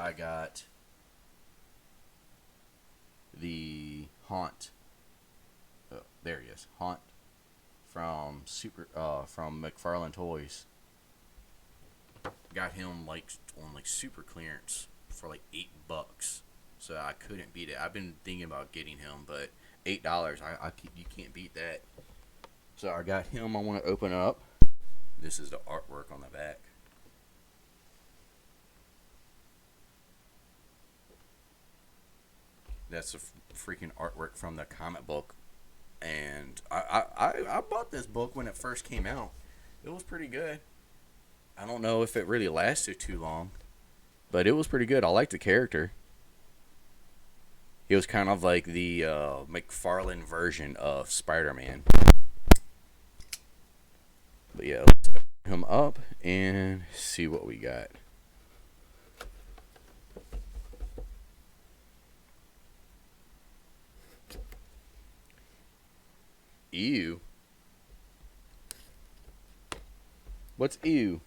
I got the Haunt. Oh, there he is. Haunt from Mcfarlane Toys. Got him like on like super clearance for like $8. So I couldn't beat it. I've been thinking about getting him, but $8, you can't beat that. So I got him. I want to open up. This is the artwork on the back. That's a freaking artwork from the comic book, and I bought this book when it first came out. It was pretty good. I don't know if it really lasted too long, but it was pretty good. I liked the character. He was kind of like the McFarlane version of Spider-Man. But yeah, let's open him up and see what we got. Ew. What's ew?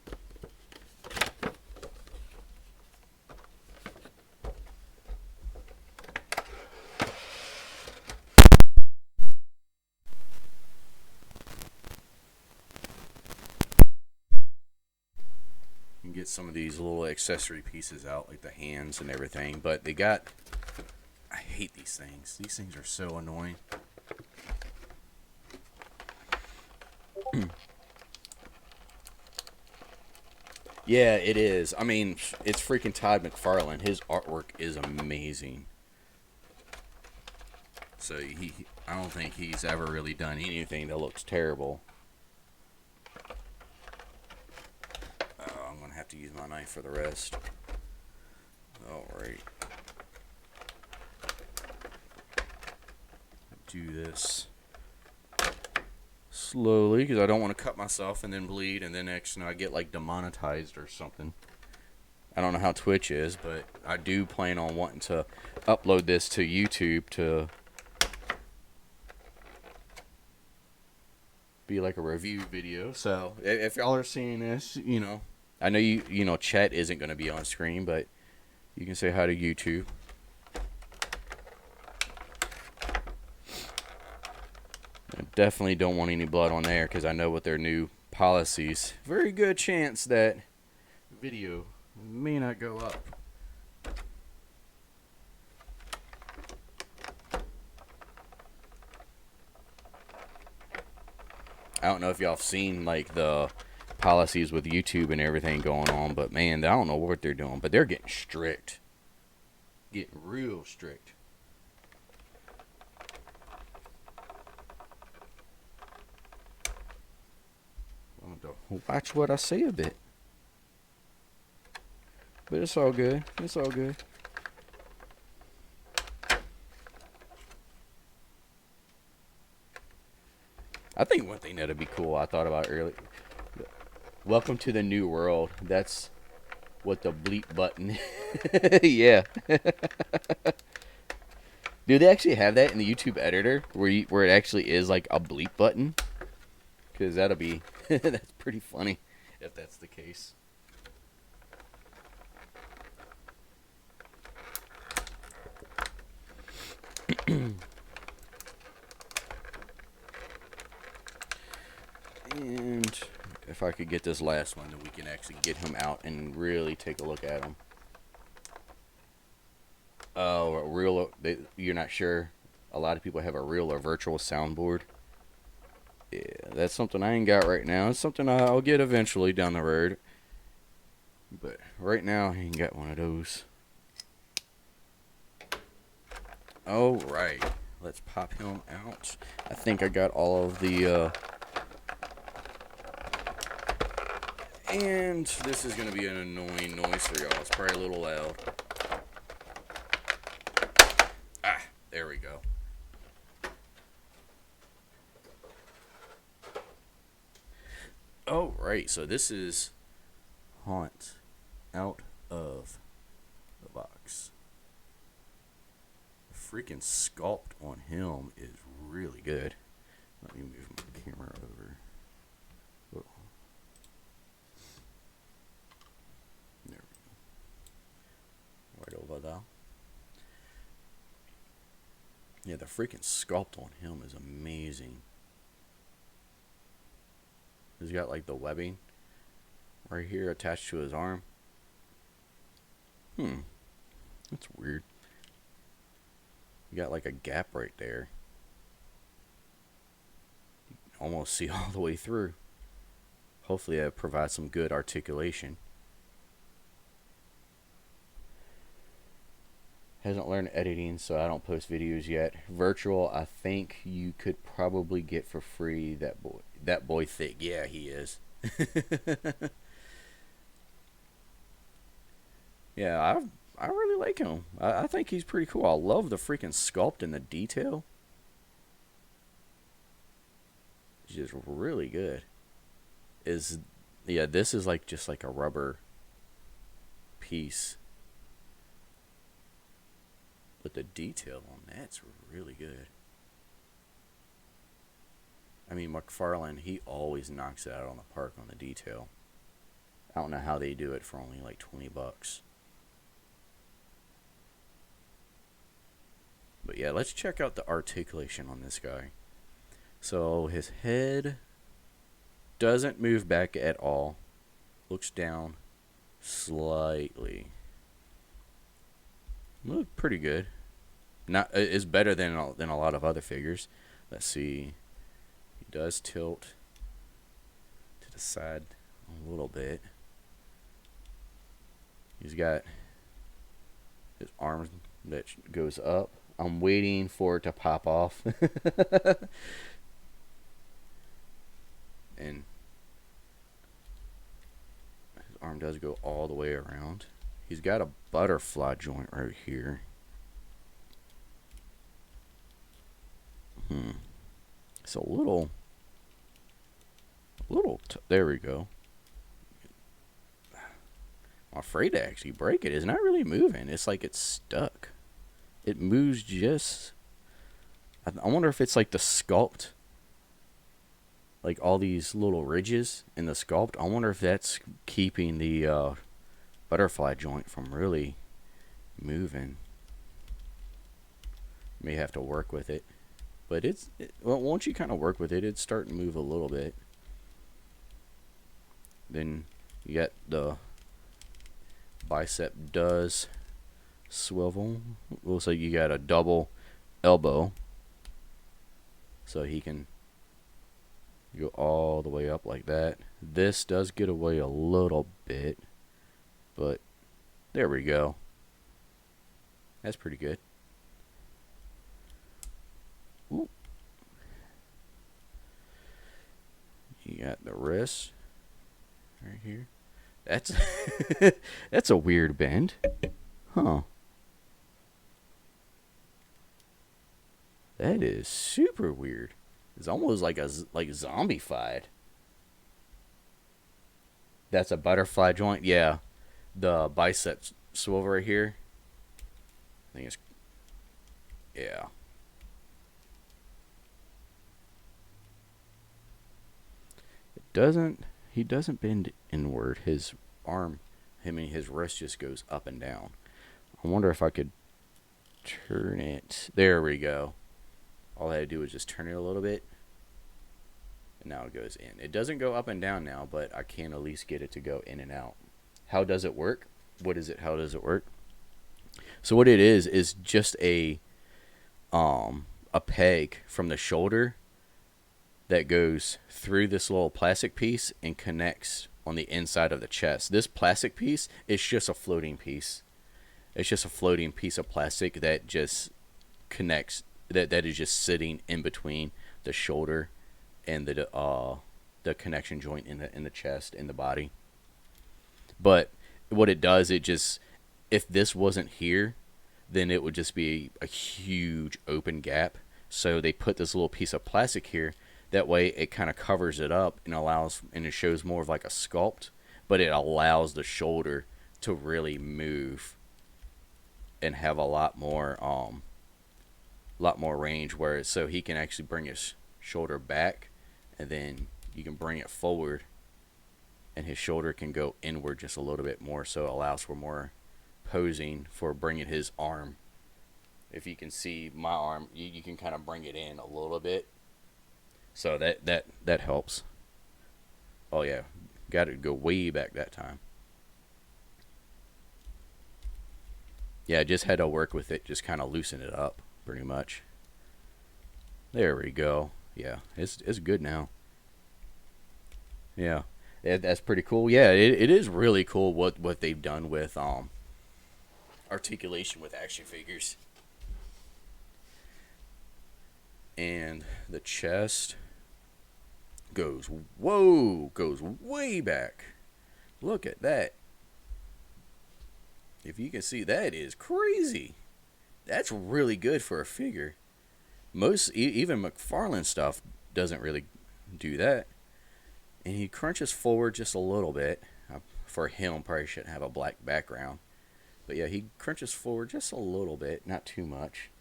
You can get some of these little accessory pieces out, like the hands and everything, but they got... I hate these things. These things are so annoying. Yeah, it is. I mean, it's freaking Todd McFarlane. His artwork is amazing. So I don't think he's ever really done anything that looks terrible. I'm gonna have to use my knife for the rest. All right. Do this slowly because I don't want to cut myself and then bleed, and then next I get like demonetized or something. I don't know how Twitch is, but I do plan on wanting to upload this to YouTube to be like a review video. So if y'all are seeing this, I know chat isn't going to be on screen, but you can say hi to YouTube. I definitely don't want any blood on there because I know with their new policies, very good chance that video may not go up. I don't know if y'all have seen like the policies with YouTube and everything going on, but man, I don't know what they're doing, but they're getting strict. Getting real strict. Watch what I say a bit. But it's all good. It's all good. I think one thing that'd be cool I thought about earlier. Welcome to the new world. That's what the bleep button. Yeah. Do they actually have that in the YouTube editor where it actually is like a bleep button? Because that'll be that's pretty funny if that's the case. And if I could get this last one, then we can actually get him out and really take a look at him. Oh, you're not sure? A lot of people have a real or virtual soundboard. Yeah, that's something I ain't got right now. It's something I'll get eventually down the road. But right now, I ain't got one of those. Alright, let's pop him out. I think I got all of the... And this is going to be an annoying noise for y'all. It's probably a little loud. Ah, there we go. Alright, so this is Haunt out of the box. The freaking sculpt on him is really good. Let me move my camera over. Oh. There though. Yeah, the freaking sculpt on him is amazing. He's got like the webbing right here attached to his arm. That's weird. You got like a gap right there. You can almost see all the way through. Hopefully that provides some good articulation. Hasn't learned editing, so I don't post videos yet. Virtual, I think you could probably get for free. That boy thick. Yeah, he is. Yeah, I really like him. I think he's pretty cool. I love the freaking sculpt and the detail. It's just really good. This is like just like a rubber piece. But the detail on that's really good. I mean, Mcfarlane, he always knocks it out on the park on the detail. I don't know how they do it for only like $20. But yeah, let's check out the articulation on this guy. So his head doesn't move back at all. Looks down slightly. Look pretty good. Not is better than a lot of other figures. Let's see. He does tilt to the side a little bit. He's got his arm that goes up. I'm waiting for it to pop off. And his arm does go all the way around. He's got a butterfly joint right here. It's a little, there we go. I'm afraid to actually break it. It's not really moving. It's like it's stuck. It moves just, I wonder if it's like the sculpt. Like all these little ridges in the sculpt. I wonder if that's keeping the butterfly joint from really moving. May have to work with it. But well, once you kind of work with it, it's starting to move a little bit. Then you got the bicep does swivel. Looks like you got a double elbow. So he can go all the way up like that. This does get away a little bit. But there we go. That's pretty good. Ooh. You got the wrist right here. That's that's a weird bend. Huh. That is super weird. It's almost like zombified. That's a butterfly joint. Yeah. The bicep swivel right here. I think it's, yeah. He doesn't bend inward. His arm, his wrist just goes up and down. I wonder if I could turn it. There we go. All I had to do was just turn it a little bit. And now it goes in. It doesn't go up and down now, but I can at least get it to go in and out. How does it work? What is it? How does it work? So what it is just a peg from the shoulder that goes through this little plastic piece and connects on the inside of the chest. This plastic piece is just a floating piece. It's just a floating piece of plastic that just connects, that is just sitting in between the shoulder and the connection joint in the chest, in the body. But what it does, if this wasn't here, then it would just be a huge open gap. So they put this little piece of plastic here. That way it kind of covers it up and it shows more of like a sculpt, but it allows the shoulder to really move and have a lot more range, so he can actually bring his shoulder back, and then you can bring it forward, and his shoulder can go inward just a little bit more, so it allows for more posing for bringing his arm. If you can see my arm, you can kind of bring it in a little bit. So that helps. Oh yeah, got to go way back that time. Yeah, I just had to work with it, just kind of loosen it up, pretty much. There we go. Yeah, it's good now. Yeah, that's pretty cool. Yeah, it is really cool what they've done with articulation with action figures. And the chest goes way back. Look at that. If you can see, that is crazy. That's really good for a figure. Most even Mcfarlane stuff doesn't really do that. And he crunches forward just a little bit. For him, probably shouldn't have a black background. But yeah, he crunches forward just a little bit, not too much.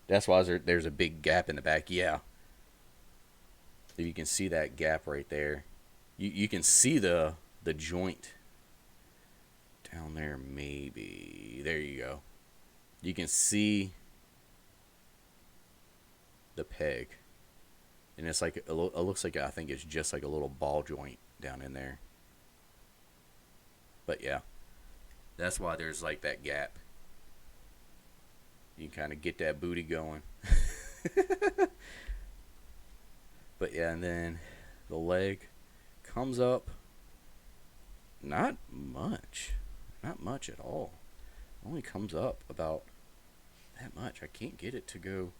That's why there's a big gap in the back. Yeah. If you can see that gap right there. You can see the joint down there, maybe. There you go. You can see the peg. And it's like, it looks like, I think it's just like a little ball joint down in there. But yeah, that's why there's like that gap. You can kind of get that booty going. But yeah, and then the leg comes up. Not much. Not much at all. Only comes up about that much. I can't get it to go.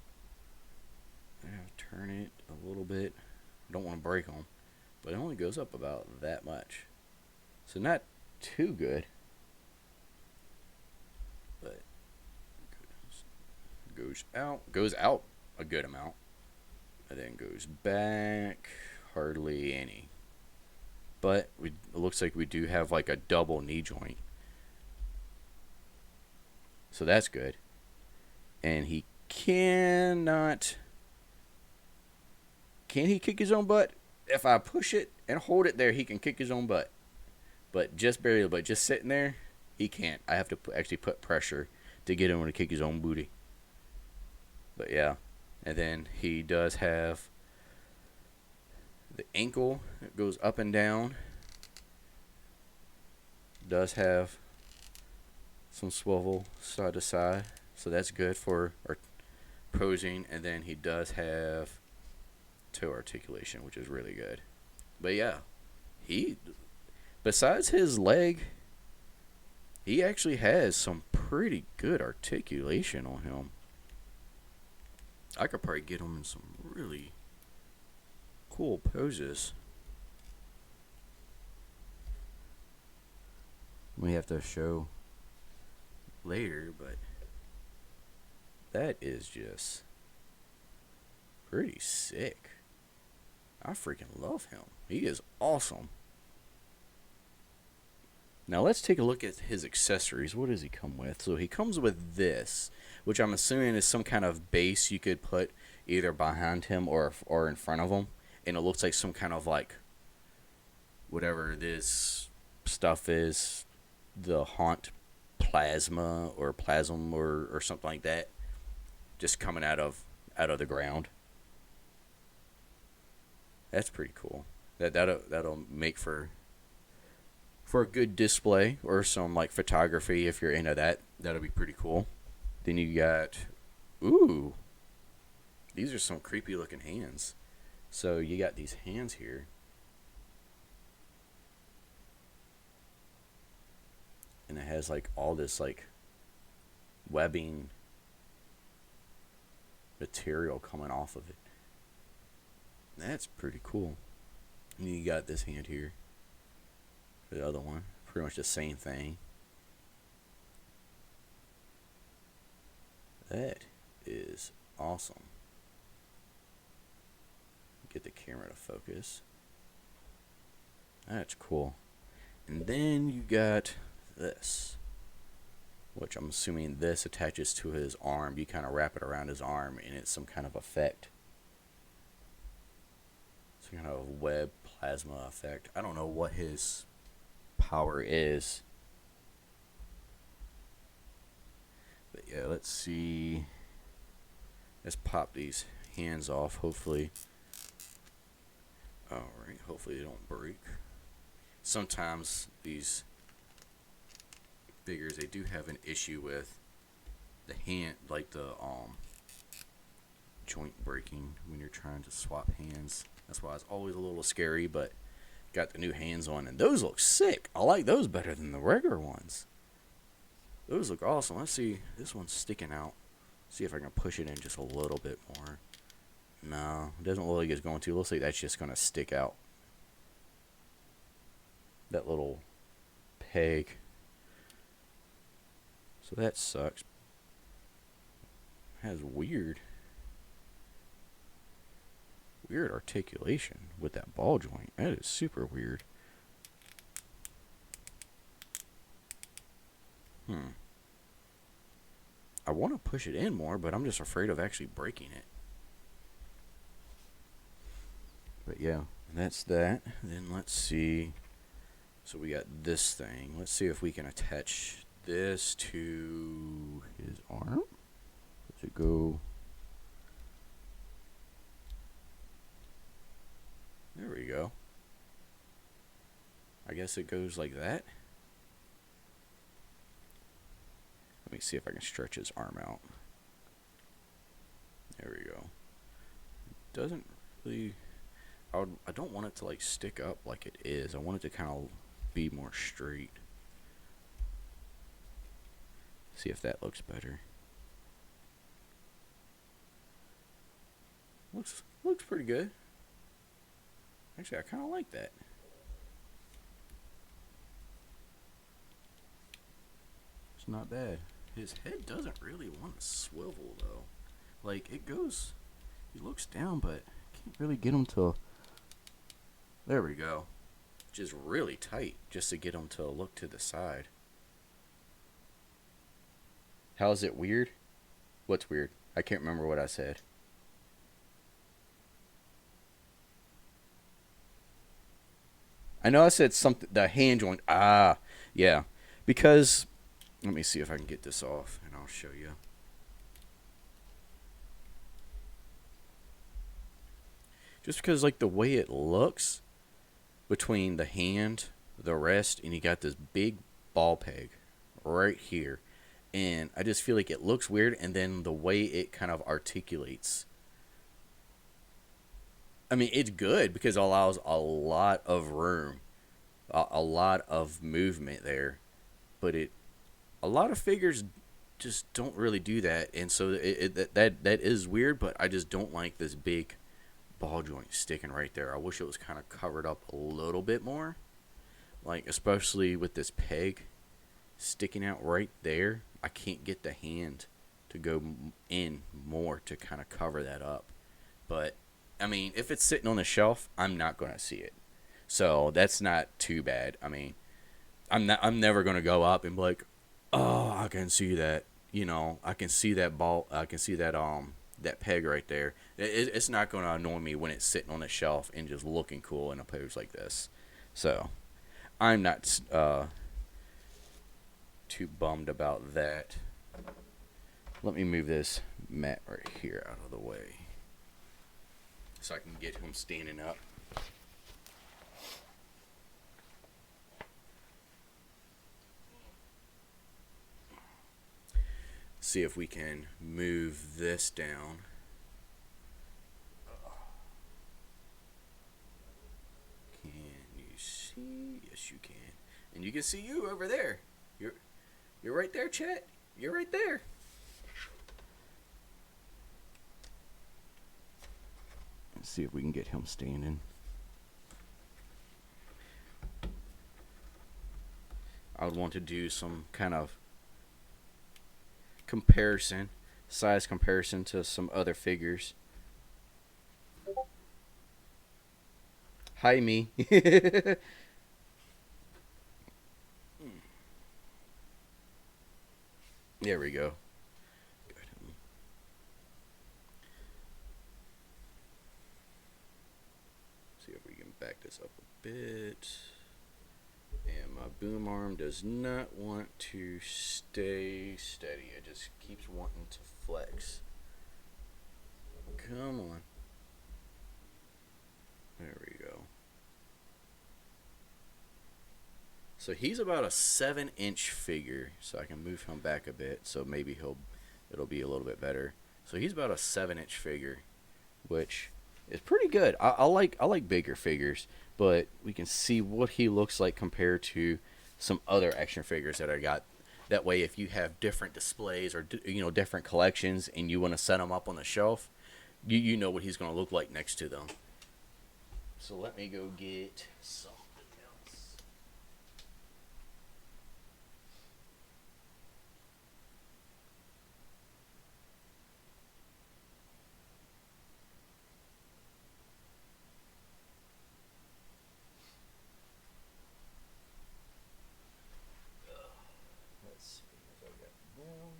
I have to turn it a little bit. I don't want to break them. But it only goes up about that much. So not too good. But goes out a good amount. And then goes back hardly any. But it looks like we do have like a double knee joint. So that's good. And he cannot... Can he kick his own butt? If I push it and hold it there, he can kick his own butt. But just barely, but just sitting there, he can't. I have to actually put pressure to get him to kick his own booty. But yeah. And then he does have the ankle that goes up and down. Does have some swivel side to side. So that's good for our posing. And then he does have toe articulation, which is really good. But yeah, besides his leg, he actually has some pretty good articulation on him. I could probably get him in some really cool poses. We have to show later, but that is just pretty sick. I freaking love him. He is awesome. Now let's take a look at his accessories. What does he come with? So he comes with this, which I'm assuming is some kind of base you could put either behind him or in front of him. And it looks like some kind of like whatever this stuff is, the haunt plasma or plasm or something like that, just coming out of the ground. That's pretty cool. That'll make for a good display or some like photography if you're into that. That'll be pretty cool. Then you got, ooh, these are some creepy looking hands. So you got these hands here. And it has like all this like webbing material coming off of it. That's pretty cool. And you got this hand here. The other one. Pretty much the same thing. That is awesome. Get the camera to focus. That's cool. And then you got this, which I'm assuming this attaches to his arm. You kind of wrap it around his arm and it's some kind of effect. Some kind of web plasma effect. I don't know what his power is. But yeah, let's see. Let's pop these hands off, hopefully. Alright, hopefully they don't break. Sometimes these figures, they do have an issue with the hand, like the joint breaking when you're trying to swap hands. That's why it's always a little scary, but got the new hands on, and those look sick. I like those better than the regular ones. Those look awesome. Let's see, this one's sticking out. See if I can push it in just a little bit more. No, it doesn't look like it's going to. Looks like that's just going to stick out. That little peg. So that sucks. It has weird articulation with that ball joint. That is super weird. I want to push it in more, but I'm just afraid of actually breaking it. But yeah, that's that. Then let's see. So we got this thing. Let's see if we can attach this to his arm. Does it go? There we go. I guess it goes like that. Let me see if I can stretch his arm out. There we go. It doesn't really... I don't want it to like stick up like it is. I want it to kind of be more straight. See if that looks better. Looks pretty good. Actually, I kind of like that. It's not bad. His head doesn't really want to swivel though. Like it goes, he looks down, but can't really get him to. There we go. Just really tight, just to get him to look to the side. How is it weird? What's weird? I can't remember what I said. I know I said something, the hand joint. Ah, yeah. Because, let me see if I can get this off, and I'll show you. Just because, like, the way it looks between the hand, the rest, and you got this big ball peg right here. And I just feel like it looks weird, and then the way it kind of articulates. I mean, it's good because it allows a lot of room, a lot of movement there. But a lot of figures just don't really do that, and so that is weird. But I just don't like this big ball joint sticking right there. I wish it was kind of covered up a little bit more, like especially with this peg sticking out right there. I can't get the hand to go in more to kind of cover that up. But I mean, if it's sitting on the shelf, I'm not going to see it. So that's not too bad. I mean, I'm never going to go up and be like, "Oh, I can see that." You know, I can see that ball. I can see that that peg right there. It's not going to annoy me when it's sitting on the shelf and just looking cool in a pose like this. So I'm not too bummed about that. Let me move this mat right here out of the way so I can get him standing up. See if we can move this down. Can you see? Yes, you can. And you can see you over there. You're right there, Chet. You're right there. Let's see if we can get him standing. I would want to do some kind of comparison, size comparison to some other figures. Hi, me. There we go. See if we can back this up a bit. And my boom arm does not want to stay steady. It just keeps wanting to flex. Come on. There we go. So he's about a 7-inch figure. So I can move him back a bit. So maybe it'll be a little bit better. So he's about a 7-inch figure, which is pretty good. I like bigger figures, but we can see what he looks like compared to some other action figures that I got. That way, if you have different displays or different collections and you want to set them up on the shelf, you know what he's going to look like next to them. So let me go get something else. Let's see if I got them.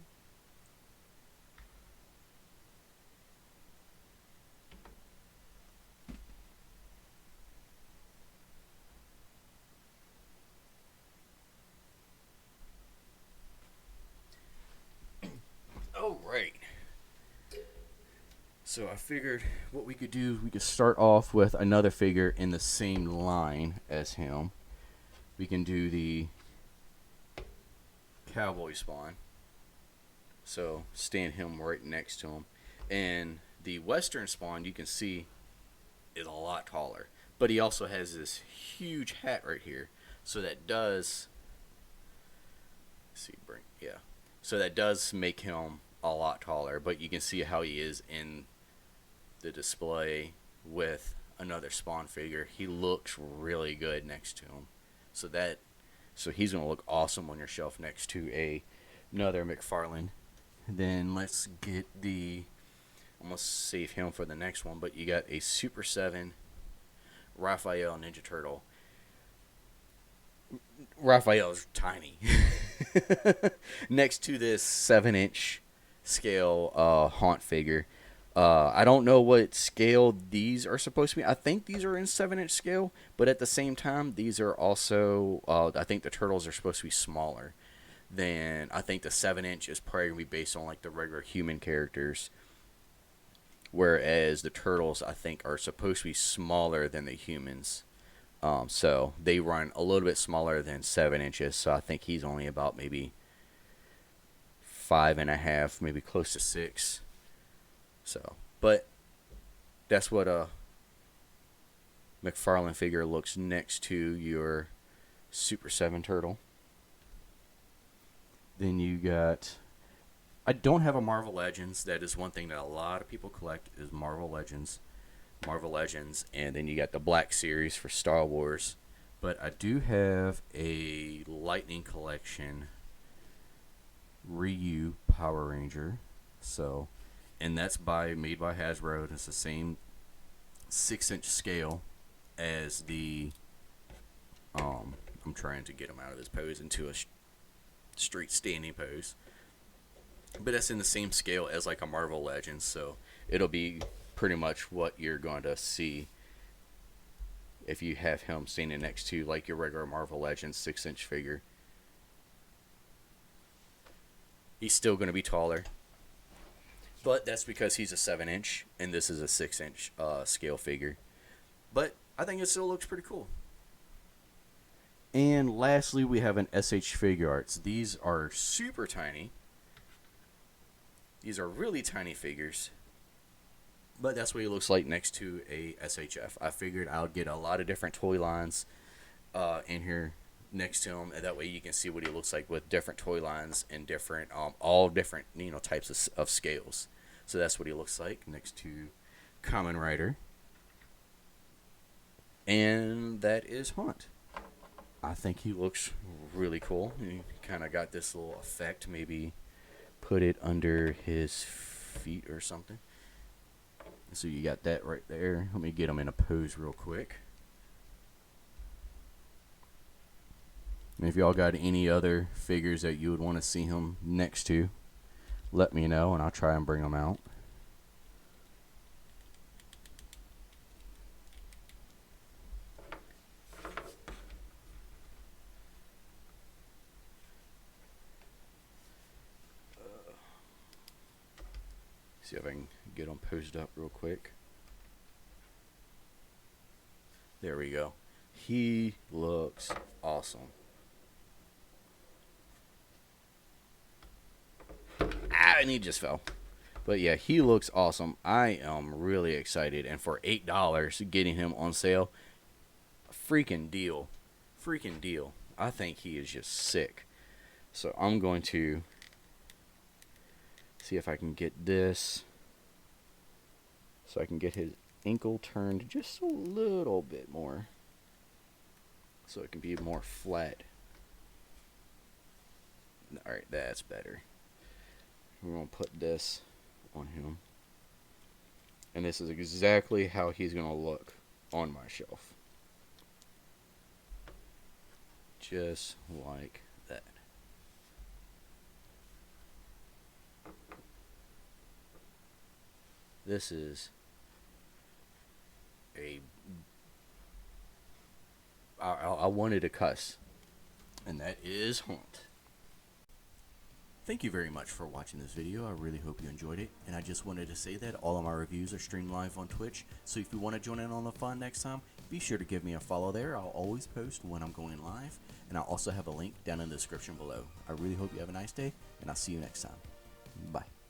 Oh, right. So I figured what we could do, we could start off with another figure in the same line as him. We can do the cowboy spawn. So stand him right next to him. And the western spawn, you can see, is a lot taller. But he also has this huge hat right here. So that does... So that does make him a lot taller. But you can see how he is in the display with another spawn figure. He looks really good next to him. So he's going to look awesome on your shelf next to another Mcfarlane. Then let's get I'm going to save him for the next one, but you got a Super 7 Raphael Ninja Turtle. Raphael's tiny. Next to this 7-inch scale Haunt figure. I don't know what scale these are supposed to be. I think these are in 7-inch scale, but at the same time, these are also, I think the turtles are supposed to be smaller. Then I think the 7-inch is probably going to be based on like the regular human characters. Whereas the turtles, I think, are supposed to be smaller than the humans. So they run a little bit smaller than 7 inches. So I think he's only about maybe 5.5, maybe close to 6. So, but that's what a Mcfarlane figure looks next to your Super 7 turtle. Then you got... I don't have a Marvel Legends. That is one thing that a lot of people collect is Marvel Legends. And then you got the Black Series for Star Wars. But I do have a Lightning Collection Ryu Power Ranger. So, and that's made by Hasbro. It's the same 6-inch scale as the... I'm trying to get him out of this pose into a straight standing pose. But that's in the same scale as like a Marvel Legends, so it'll be pretty much what you're going to see if you have him standing next to like your regular Marvel Legends 6-inch figure. He's still going to be taller, but that's because he's a 7-inch and this is a 6-inch scale figure. But I think it still looks pretty cool. And lastly, we have an SH Figure Arts. These are super tiny. These are really tiny figures, but that's what he looks like next to a SHF. I figured I'll get a lot of different toy lines in here next to him, and that way you can see what he looks like with different toy lines and different, all different types of scales. So that's what he looks like next to Kamen Rider, and that is Haunt. I think he looks really cool. He kind of got this little effect, maybe put it under his feet or something. So you got that right there. Let me get him in a pose real quick. And if y'all got any other figures that you would want to see him next to, let me know and I'll try and bring them out. See if I can get them posed up real quick. There we go. He looks awesome. And he just fell. But yeah, he looks awesome. I am really excited. And for $8, getting him on sale, freaking deal. Freaking deal. I think he is just sick. So I'm going to see if I can get this. So I can get his ankle turned just a little bit more. So it can be more flat. Alright, that's better. We're going to put this on him. And this is exactly how he's going to look on my shelf. Just like that. This is I wanted to cuss, and that is haunt. Thank you very much for watching this video. I really hope you enjoyed it. And I just wanted to say that all of my reviews are streamed live on Twitch. So if you want to join in on the fun next time, be sure to give me a follow there. I'll always post when I'm going live. And I'll also have a link down in the description below. I really hope you have a nice day, and I'll see you next time. Bye.